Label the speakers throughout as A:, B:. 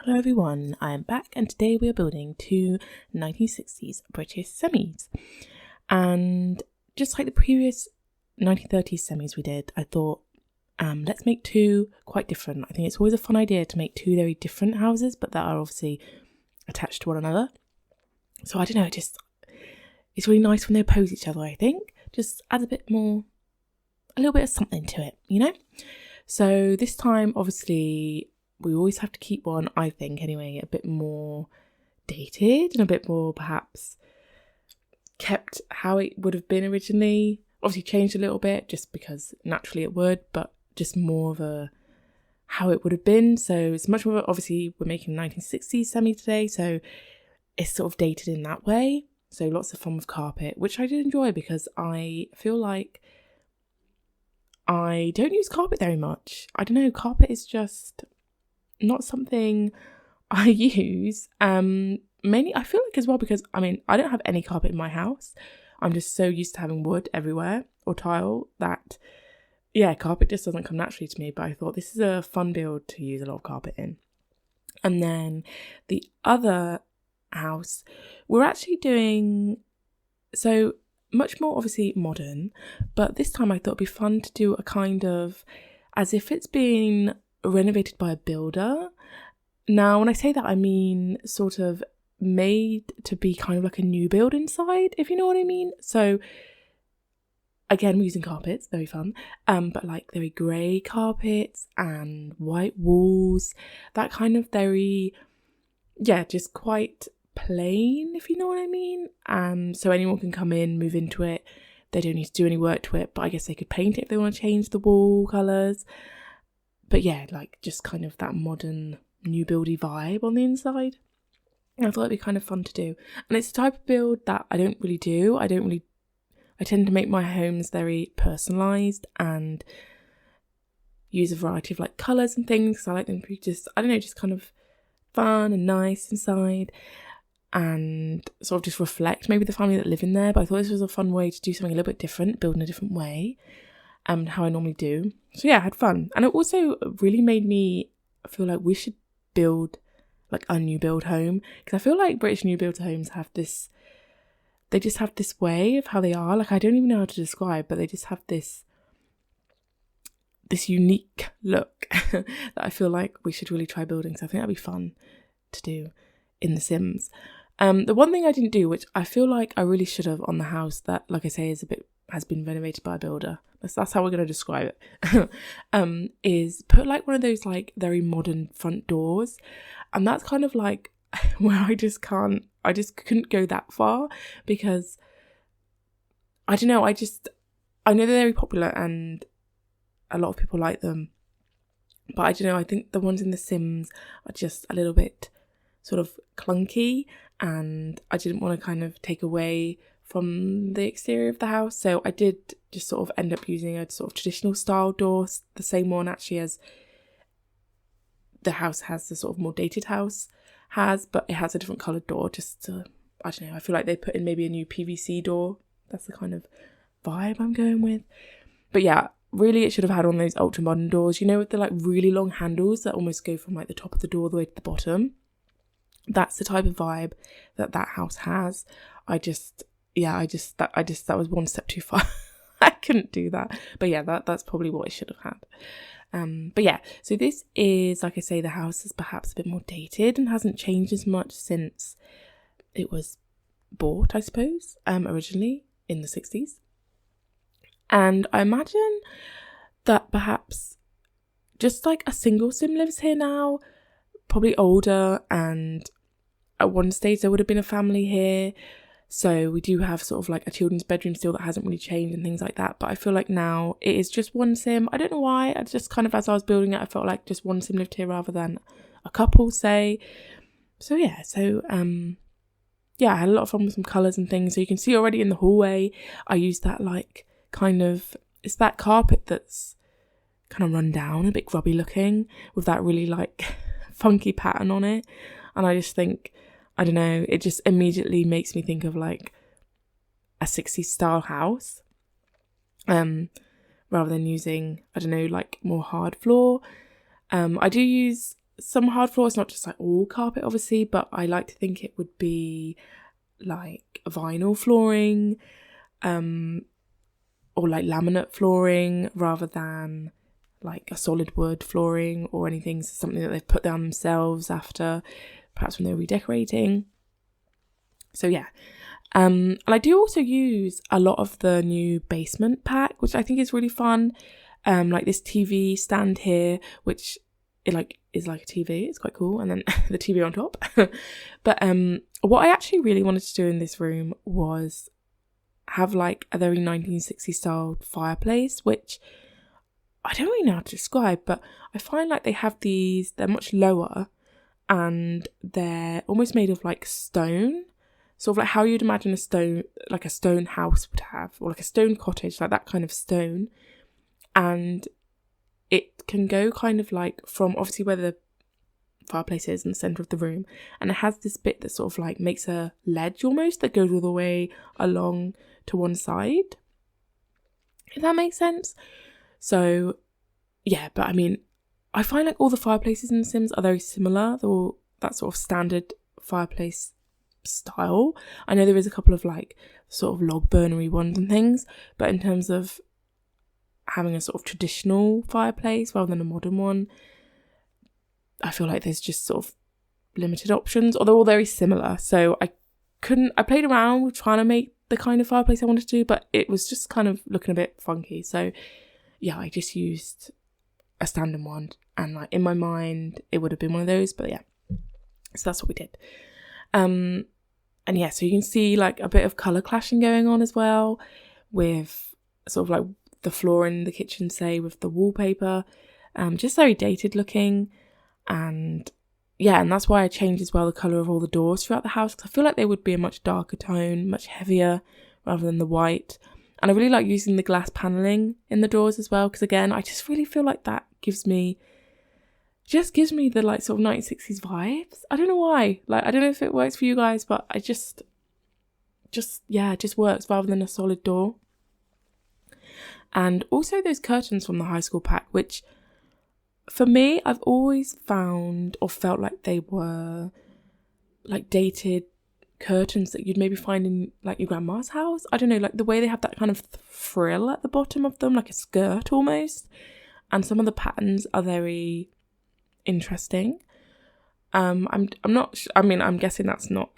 A: Hello everyone, I am back and today we are building two 1960s British semis. And just like the previous 1930s semis we did, I thought let's make two quite different. I think it's always a fun idea to make two very different houses but that are obviously attached to one another. So I don't know, it's really nice when they oppose each other, I think. Just adds a little bit of something to it, you know? So this time obviously we always have to keep one, I think anyway, a bit more dated and a bit more perhaps kept how it would have been originally. Obviously changed a little bit just because naturally it would, but just more of a how it would have been. So it's much more, obviously we're making 1960s semi today, so it's sort of dated in that way. So lots of fun with carpet, which I did enjoy because I feel like I don't use carpet very much. I don't know, carpet is just not something I use. Mainly I feel like as well because I don't have any carpet in my house. I'm just so used to having wood everywhere or tile that carpet just doesn't come naturally to me. But I thought this is a fun build to use a lot of carpet in. And then the other house we're actually doing so much more obviously modern, but this time I thought it'd be fun to do a kind of as if it's been renovated by a builder. Now when I say that I mean sort of made to be kind of like a new build inside, if you know what I mean. So again, we're using carpets, very fun, but like very grey carpets and white walls, that kind of very just quite plain, if you know what I mean. So anyone can come in, move into it, they don't need to do any work to it, but I guess they could paint it if they want to change the wall colours. But like just kind of that modern new buildy vibe on the inside. And I thought it'd be kind of fun to do. And it's a type of build that I don't really do. I tend to make my homes very personalised and use a variety of like colours and things because I like them to be just kind of fun and nice inside and sort of just reflect maybe the family that live in there. But I thought this was a fun way to do something a little bit different, build in a different way. How I normally do. So I had fun. And it also really made me feel like we should build like a new build home, because I feel like British new build homes they just have this way of how they are. Like I don't even know how to describe, but they just have this unique look that I feel like we should really try building. So I think that'd be fun to do in The Sims. The one thing I didn't do, which I feel like I really should have on the house that, like I say, has been renovated by a builder. That's how we're going to describe it. Is put like one of those like very modern front doors, and that's kind of like where I just couldn't go that far because I don't know. I know they're very popular and a lot of people like them, but I don't know. I think the ones in The Sims are just a little bit sort of clunky, and I didn't want to kind of take away from the exterior of the house, so I did just sort of end up using a sort of traditional style door, the same one actually as the house has, the sort of more dated house has, but it has a different coloured door just to, I don't know, I feel like they put in maybe a new PVC door. That's the kind of vibe I'm going with. But really it should have had one of those ultra modern doors, you know, with the like really long handles that almost go from like the top of the door all the way to the bottom. That's the type of vibe that house has. That was one step too far. I couldn't do that. But that's probably what I should have had. So this is, like I say, the house is perhaps a bit more dated and hasn't changed as much since it was bought, I suppose, originally in the 60s. And I imagine that perhaps just like a single sim lives here now, probably older, and at one stage there would have been a family here. So we do have sort of like a children's bedroom still that hasn't really changed and things like that. But I feel like now it is just one sim. I don't know why. I just kind of, as I was building it, I felt like just one sim lived here rather than a couple, say. So I had a lot of fun with some colours and things. So you can see already in the hallway, I used that like kind of, it's that carpet that's kind of run down, a bit grubby looking, with that really like funky pattern on it. And I just think, I don't know, it just immediately makes me think of like a 60s style house, rather than using, I don't know, like more hard floor. I do use some hard floor. It's not just like all carpet, obviously, but I like to think it would be like vinyl flooring, or like laminate flooring rather than like a solid wood flooring or anything. So something that they've put down themselves after, perhaps when they're redecorating. So yeah. And I do also use a lot of the new basement pack, which I think is really fun. Like this TV stand here, which is like a TV. It's quite cool. And then the TV on top. But what I actually really wanted to do in this room was have like a very 1960s style fireplace, which I don't really know how to describe, but I find like they have these, they're much lower and they're almost made of like stone. Sort of like how you'd imagine a stone house would have, or like a stone cottage, like that kind of stone. And it can go kind of like from obviously where the fireplace is in the centre of the room, and it has this bit that sort of like makes a ledge almost that goes all the way along to one side, if that makes sense. So yeah, but I mean, I find like all the fireplaces in The Sims are very similar. They're all that sort of standard fireplace style. I know there is a couple of like sort of log burnery ones and things, but in terms of having a sort of traditional fireplace rather than a modern one, I feel like there's just sort of limited options, or they're all very similar. So I played around with trying to make the kind of fireplace I wanted to do, but it was just kind of looking a bit funky. So yeah, I just used a standard one, and like in my mind it would have been one of those, but yeah, so that's what we did. And yeah, so you can see like a bit of colour clashing going on as well, with sort of like the floor in the kitchen, say, with the wallpaper, just very dated looking. And yeah, and that's why I changed as well the colour of all the doors throughout the house, because I feel like they would be a much darker tone, much heavier rather than the white. And I really like using the glass panelling in the doors as well, because again, I just really feel like that gives me the like sort of 1960s vibes. I don't know why. Like, I don't know if it works for you guys, but I just works rather than a solid door. And also those curtains from the high school pack, which for me, I've always found or felt like they were like dated curtains that you'd maybe find in like your grandma's house. I don't know, like the way they have that kind of frill at the bottom of them, like a skirt almost. And some of the patterns are very interesting. I'm guessing that's not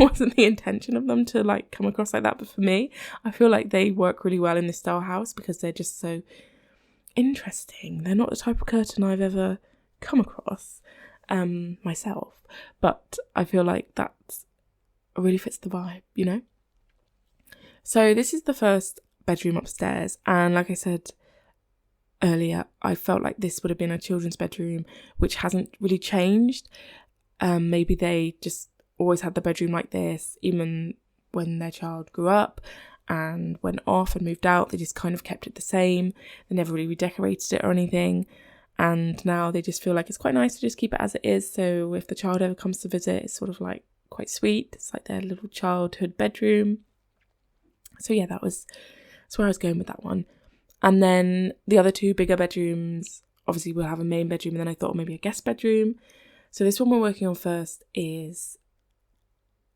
A: wasn't the intention of them to like come across like that, but for me, I feel like they work really well in this style house because they're just so interesting. They're not the type of curtain I've ever come across myself, but I feel like that really fits the vibe, you know. So this is the first bedroom upstairs, and like I said earlier, I felt like this would have been a children's bedroom, which hasn't really changed. Maybe they just always had the bedroom like this, even when their child grew up and went off and moved out. They just kind of kept it the same. They never really redecorated it or anything. And now they just feel like it's quite nice to just keep it as it is. So if the child ever comes to visit, it's sort of like quite sweet. It's like their little childhood bedroom. So yeah, that's where I was going with that one. And then the other two bigger bedrooms, obviously we'll have a main bedroom, and then I thought maybe a guest bedroom. So this one we're working on first is,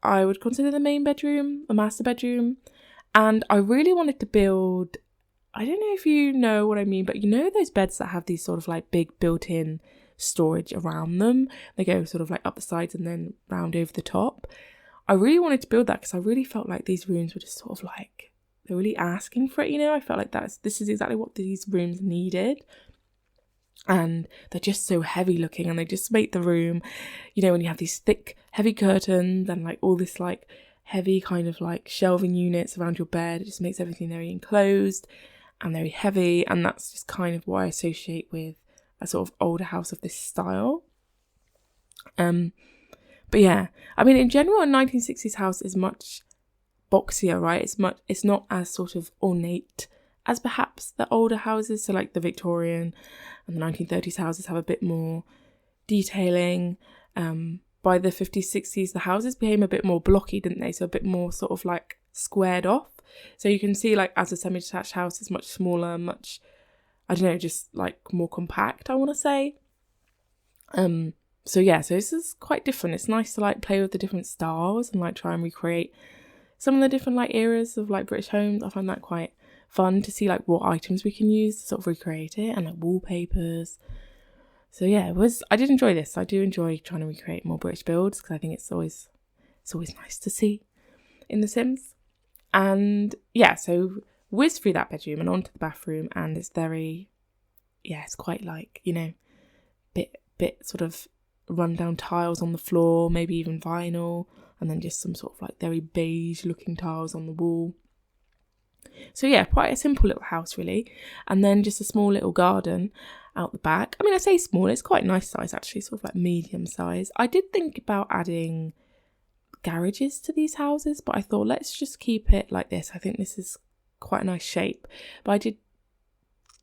A: I would consider the main bedroom, the master bedroom. And I really wanted to build, I don't know if you know what I mean, but you know those beds that have these sort of like big built-in storage around them? They go sort of like up the sides and then round over the top. I really wanted to build that because I really felt like these rooms were just sort of like, they're really asking for it, you know. I felt like this is exactly what these rooms needed. And they're just so heavy looking, and they just make the room, you know, when you have these thick, heavy curtains and like all this like heavy kind of like shelving units around your bed, it just makes everything very enclosed and very heavy. And that's just kind of what I associate with a sort of older house of this style. But yeah, I mean, in general, a 1960s house is much boxier, right? It's not as sort of ornate as perhaps the older houses. So like the Victorian and the 1930s houses have a bit more detailing. By the 50s, 60s, the houses became a bit more blocky, didn't they? So a bit more sort of like squared off. So you can see like as a semi-detached house is much smaller, much, I don't know, just like more compact, I want to say. So this is quite different. It's nice to like play with the different styles and like try and recreate some of the different like eras of like British homes. I find that quite fun to see like what items we can use to sort of recreate it, and like wallpapers. So I did enjoy this. I do enjoy trying to recreate more British builds because I think it's always nice to see in The Sims. And so whiz through that bedroom and onto the bathroom, and it's very, it's quite like, bit sort of rundown tiles on the floor, maybe even vinyl, and then just some sort of like very beige looking tiles on the wall. So quite a simple little house really. And then just a small little garden out the back. I mean, I say small, it's quite a nice size actually, sort of like medium size. I did think about adding garages to these houses, but I thought let's just keep it like this. I think this is quite a nice shape. But I did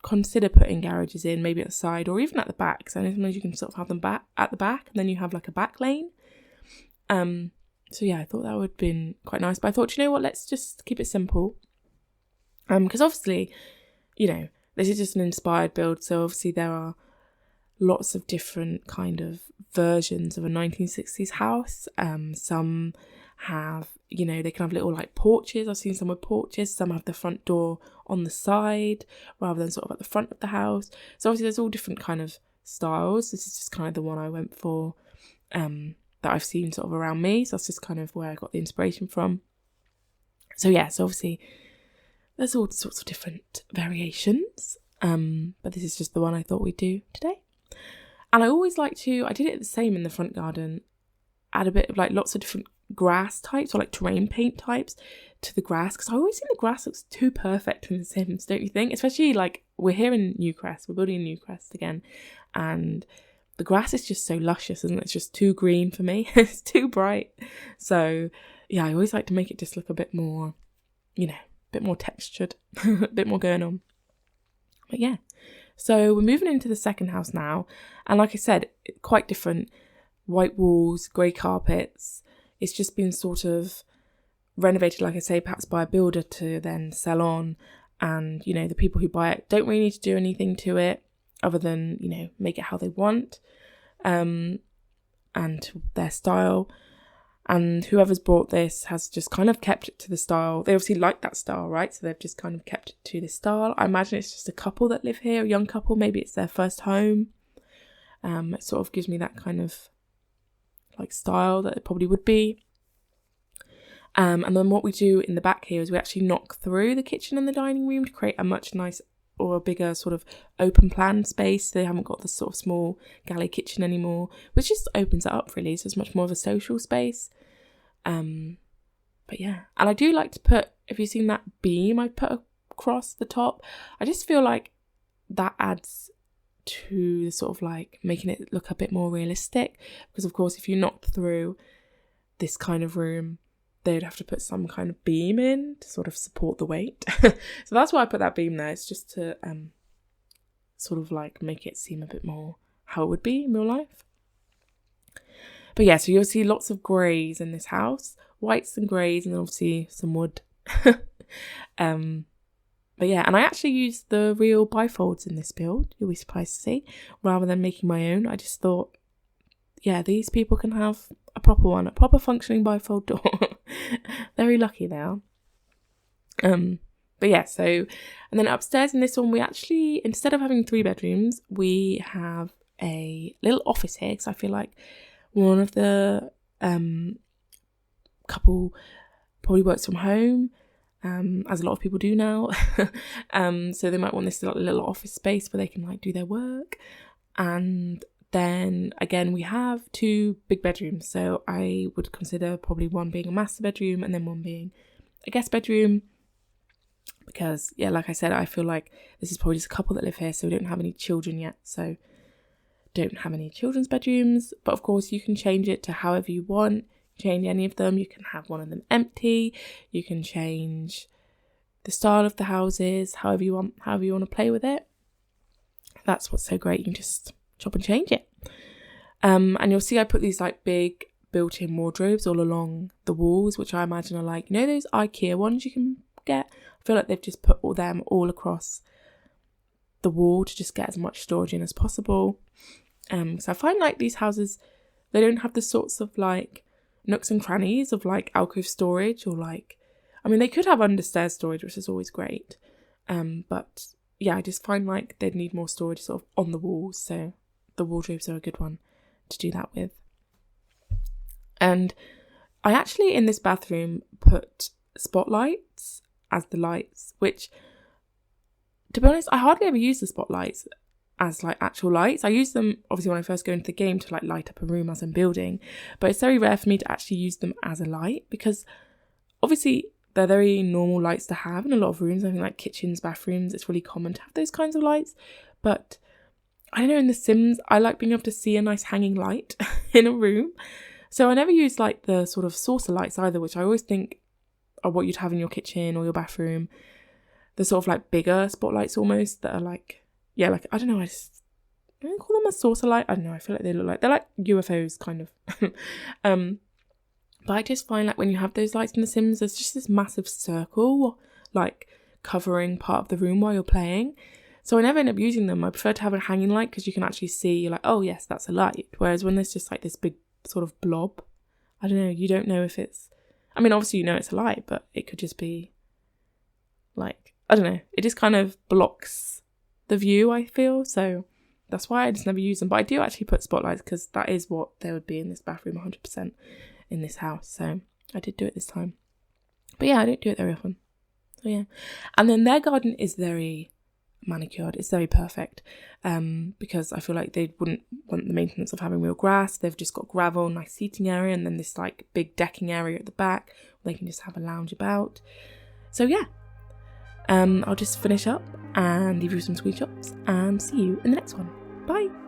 A: consider putting garages in, maybe at the side or even at the back, because I know sometimes you can sort of have them back at the back and then you have like a back lane. I thought that would have been quite nice. But I thought, let's just keep it simple. Because obviously, this is just an inspired build, so obviously there are lots of different kind of versions of a 1960s house. Some have, they can have little like porches. I've seen some with porches. Some have the front door on the side rather than sort of at the front of the house. So obviously there's all different kind of styles. This is just kind of the one I went for that I've seen sort of around me. So that's just kind of where I got the inspiration from. So obviously there's all sorts of different variations. But this is just the one I thought we'd do today. And I always like I did it the same in the front garden, add a bit of like lots of different grass types or like terrain paint types to the grass, because I always think the grass looks too perfect in The Sims, don't you think? Especially like we're here in Newcrest, we're building in Newcrest again, and the grass is just so luscious, isn't it? It's just too green for me. It's too bright. So I always like to make it just look a bit more, a bit more textured, a bit more going on. But so we're moving into the second house now, and like I said, quite different. White walls, grey carpets. It's just been sort of renovated, like I say, perhaps by a builder to then sell on, and the people who buy it don't really need to do anything to it other than make it how they want, and to their style. And whoever's bought this has just kind of kept it to the style. They obviously like that style, right? So they've just kind of kept it to this style. I imagine it's just a couple that live here, a young couple. Maybe it's their first home. It sort of gives me that kind of like style that it probably would be. And then what we do in the back here is we actually knock through the kitchen and the dining room to create a much nice or a bigger sort of open plan space. They haven't got this sort of small galley kitchen anymore, which just opens it up really. So it's much more of a social space. But and I do like to put, if you've seen that beam I put across the top, I just feel like that adds to the sort of like making it look a bit more realistic, because of course if you knocked through this kind of room, they'd have to put some kind of beam in to sort of support the weight. So that's why I put that beam there. It's just to sort of like make it seem a bit more how it would be in real life. But so you'll see lots of greys in this house, whites and greys, and obviously some wood. But and I actually used the real bifolds in this build, you'll be surprised to see, rather than making my own. I just thought, these people can have a proper one, a proper functioning bifold door. Very lucky they are. So, and then upstairs in this one, we actually, instead of having 3 bedrooms, we have a little office here, because I feel like one of the couple probably works from home, as a lot of people do now. So they might want this little office space where they can like do their work. And then again, we have 2 big bedrooms. So I would consider probably one being a master bedroom and then one being a guest bedroom. Because like I said, I feel like this is probably just a couple that live here, so we don't have any children yet. So don't have any children's bedrooms, but of course you can change it to however you want. Change any of them. You can have one of them empty. You can change the style of the houses however you want to play with it. That's what's so great. You can just chop and change it. And you'll see I put these like big built-in wardrobes all along the walls, which I imagine are like, those IKEA ones you can get. I feel like they've just put them all across the wall to just get as much storage in as possible. So I find like these houses, they don't have the sorts of like nooks and crannies of like alcove storage, or like, I mean, they could have understairs storage, which is always great. But yeah, I just find like they'd need more storage sort of on the walls. So the wardrobes are a good one to do that with. And I actually, in this bathroom, put spotlights as the lights, which, to be honest, I hardly ever use the spotlights as like actual lights. I use them obviously when I first go into the game to like light up a room as I'm building, but it's very rare for me to actually use them as a light, because obviously they're very normal lights to have in a lot of rooms. I think like kitchens, bathrooms, it's really common to have those kinds of lights. But I don't know, in The Sims, I like being able to see a nice hanging light in a room. So I never use like the sort of saucer lights either, which I always think are what you'd have in your kitchen or your bathroom. The sort of like bigger spotlights almost that are like, yeah, like, I don't know, I don't call them a saucer light. I don't know, I feel like they're like UFOs kind of. But I just find like when you have those lights in The Sims, there's just this massive circle like covering part of the room while you're playing. So I never end up using them. I prefer to have a hanging light because you can actually see, you're like, oh yes, that's a light. Whereas when there's just like this big sort of blob, I don't know, you don't know if it's, I mean, obviously you know it's a light, but it could just be like, I don't know, it just kind of blocks the view, I feel. So that's why I just never use them. But I do actually put spotlights because that is what there would be in this bathroom 100% in this house. So I did do it this time. But yeah, I don't do it very often. So yeah. And then their garden is very manicured. It's very perfect, because I feel like they wouldn't want the maintenance of having real grass. They've just got gravel, nice seating area, and then this like big decking area at the back where they can just have a lounge about. So yeah, I'll just finish up and leave you some screenshots and see you in the next one. Bye.